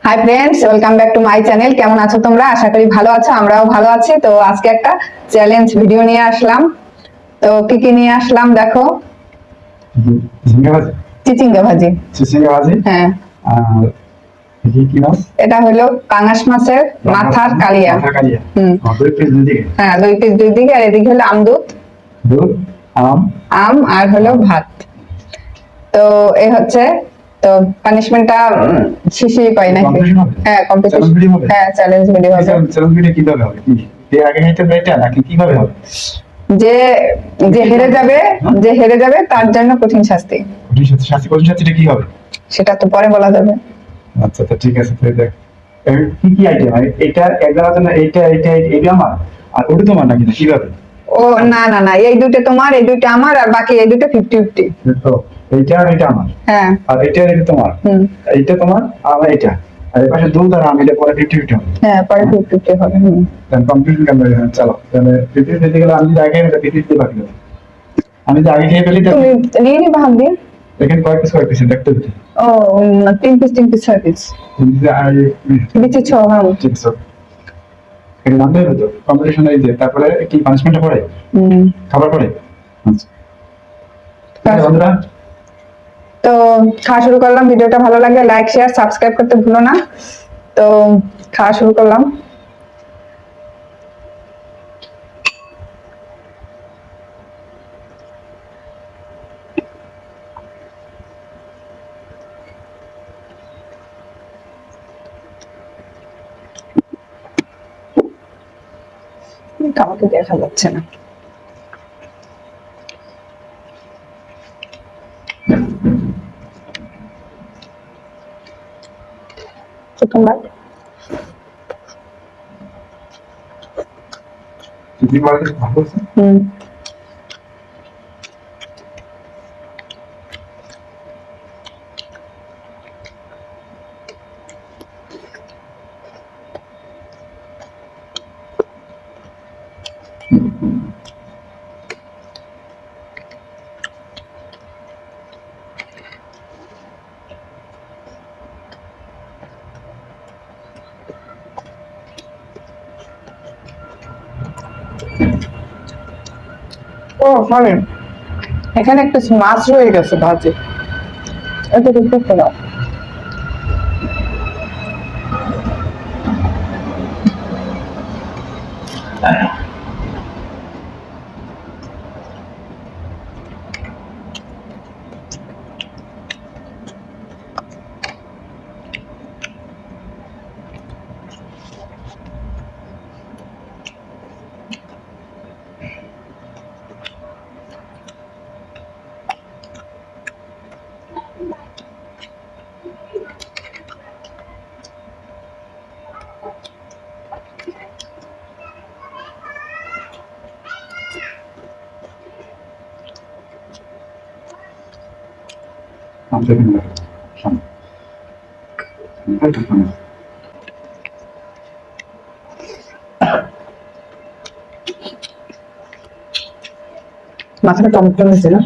Hi friends, welcome back to my channel. কেমন আছো তোমরা? আশা করি ভালো আছো, আমরাও ভালো আছি। তো আজকে একটা চ্যালেঞ্জ ভিডিও নিয়ে আসলাম। তো কি নিয়ে আসলাম দেখো। ঝিঙ্গা ভাজি। চিচিঙ্গা ভাজি। চিচিঙ্গা ভাজি। হ্যাঁ, কি মাছ? এটা হলো পাঙাশ মাছের মাথার কালিয়া। মাথার কালিয়া। দুই পিস দুই দিকে। হ্যাঁ, 2 পিস 2 দিকে। আর এদিকে হলো আমদুধ, দুধ, আম, আম আর হলো ভাত। তো এই হচ্ছে, তো পানিশমেন্টটা শিশির পাই নাকি? কম্পিটিশন হবে? হ্যাঁ, কম্পিটিশন। চ্যালেঞ্জ ভিডিও হবে? হ্যাঁ, চ্যালেঞ্জ ভিডিও হবে। চ্যালেঞ্জ ভিডিও কিভাবে হবে? কি এর আগে খাইতে হবে এটা নাকি কিভাবে হবে? যে যে হেরে যাবে তার জন্য কঠিন শাস্তি। কঠিন শাস্তিটা কি হবে? সেটা তো পরে বলা যাবে। আচ্ছা আচ্ছা, ঠিক আছে। তাহলে দেখ কি কি আইটেম, এটা একজনের জন্য এটা আমার আর ওটা তোমার নাকি না কিভাবে? ও না না না, এই দুটো তোমার, এই দুটো আমার, আর বাকি এই দুটো 50-50। তো এইটা আর এটা আমার। হ্যাঁ। আর এটা তোমার। এইটা তোমার আর এটা। আর এই পাশে দুধ আর আম, এটা পরে 50-50 হবে। হ্যাঁ, পরে 50-50 হবে। Complete camera. চলো তাহলে 50 দিতে গেলে আমি যদি আগে 50 বাকি হবে। আমি যদি আগে খেয়ে ফেলি তুমি নিয়ে নিবা হাত দিয়ে। দেখেন কয়েক পিস দেখতে দিতে। ও 3 পিস 6 পিস। দিচ্ছি 6। হ্যাঁ, ঠিক আছে। এর নাম দেবে তো কম্পিটিশন এই যে তারপরে কি পানিশমেন্টটা পড়ে? খাবার পড়ে। আচ্ছা বন্ধুরা, তো খাওয়া শুরু করলাম। ভিডিওটা ভালো লাগলে লাইক শেয়ার সাবস্ক্রাইব করতে ভুলো না। তো খাওয়া শুরু করলাম। কাউকে দেখা যাচ্ছে না। প্রথমবার চিকেন মার্কেট ভালো আছে। ও সরি, এখানে একটা মাছ রয়ে গেছে ভাজি। এটা দেখতে নাও। আমাদের সামনে মাথাটা টমেটো নিয়েছে না?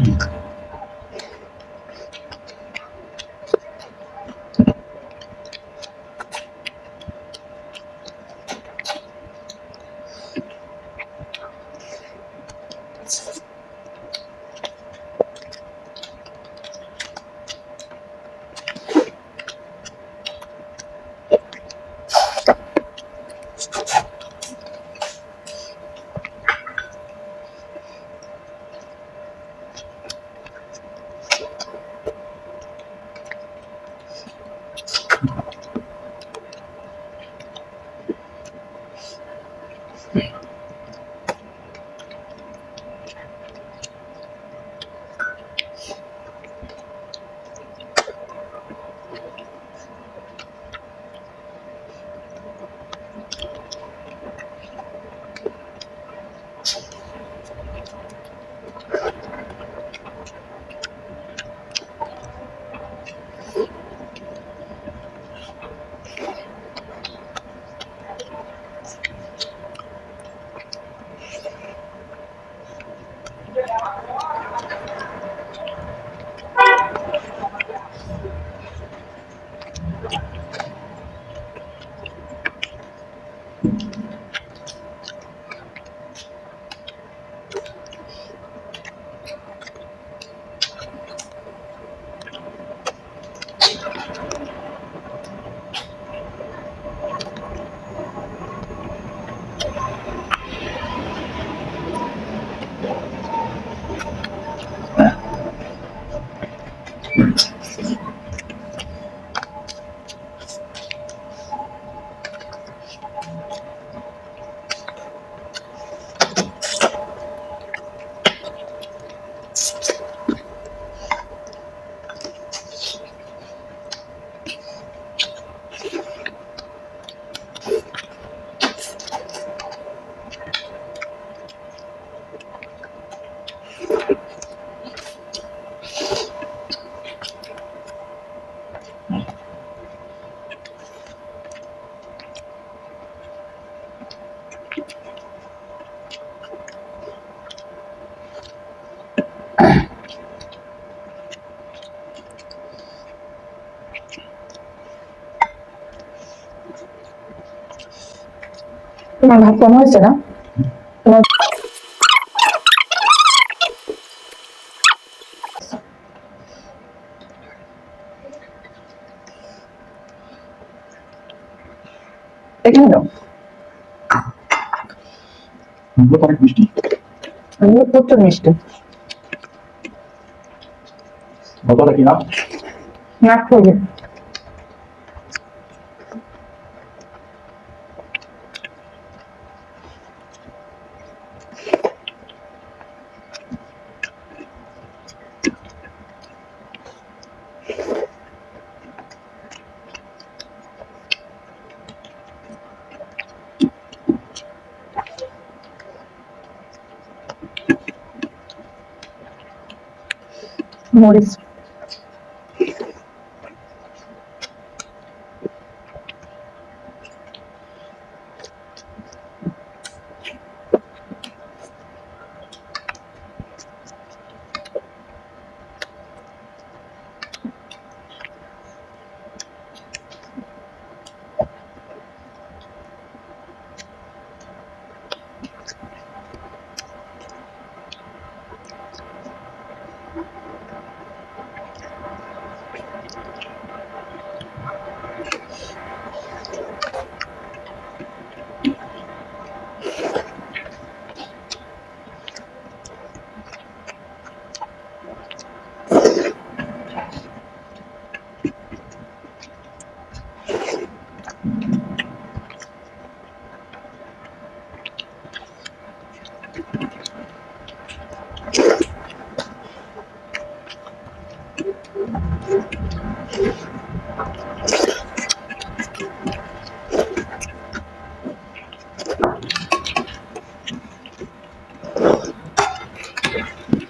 তোমার ভাত কম হয়েছে না? তোমার এখানে দাও। এগুলো অনেক মিষ্টি। এগুলো প্রচুর মিষ্টি। বোতলটা কি নাম? নাক ফুলবে। মরিচ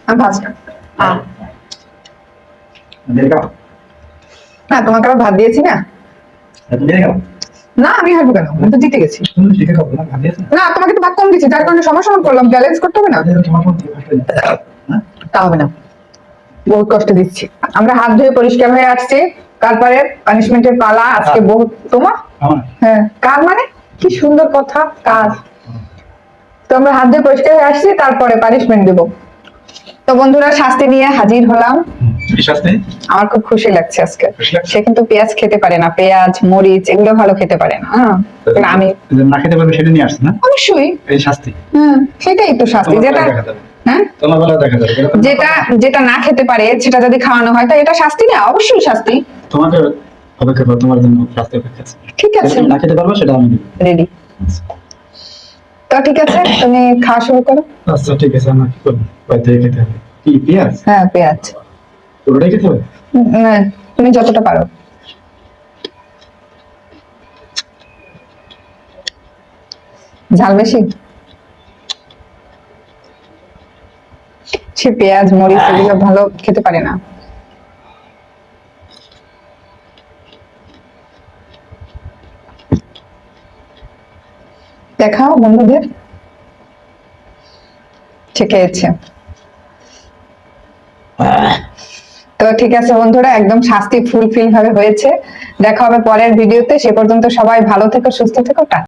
আমি ভাজটা না, তোমাকে আবার ভাত দিয়েছি না। না আমি হারবো কেন, আমি তো জিতে গেছি। না তোমাকে তো ভাত কম দিচ্ছি, যার কারণে সমান সমান করলাম, ব্যালেন্স করতে হবে না। তা হবে না, বহুত কষ্ট দিচ্ছি। আমরা হাত ধুয়ে পরিষ্কার হয়ে আসছি, তারপরে পানিশমেন্টের পালা আজকে বহুত। তোমার? হ্যাঁ, কার মানে? কি সুন্দর কথা, কার। তো আমরা হাত ধুয়ে পরিষ্কার হয়ে আসছি, তারপরে পানিশমেন্ট দেবো। তো বন্ধুরা, শাস্তি নিয়ে হাজির হলাম। আমার খুব খুশি লাগছে আজকে। সে কিন্তু পেঁয়াজ খেতে পারে না, পেঁয়াজ মরিচ এগুলো ভালো খেতে পারে না। আমি না খেতে পারবে সেটা নিয়ে আসছে না? অবশ্যই। এই শাস্তি। সেটাই তো শাস্তি। যেটা হ্যাঁ, তোমার বেলা দেখা যাবে। যেটা যেটা না খেতে পারে সেটা যদি খাওয়ানো হয় তো এটা শাস্তি না? অবশ্যই শাস্তি। তোমাকে অপেক্ষা করো, তোমার জন্য শাস্তি অপেক্ষা আছে। ঠিক আছে, না খেতে পারবে সেটা আমি রেডি। তো ঠিক আছে, তুমি খাওয়া শুরু করো। আচ্ছা ঠিক আছে, আমার কি করবো, বাইরে থেকে খেতে হবে। কি পেঁয়াজ? হ্যাঁ পেঁয়াজ। পুরোটাই খেতে হবে? না, তুমি যতটা পারো। ঝাল বেশি? সে পেঁয়াজ মরিচ এগুলো ভালো খেতে পারে না। দেখাও বন্ধুদের। ঠিক আছে, তো ঠিক আছে বন্ধুরা, একদম শাস্তি ফুলফিল ভাবে হয়েছে। দেখা হবে পরের ভিডিওতে। সে পর্যন্ত সবাই ভালো থেকো, সুস্থ থেকো, টাটা।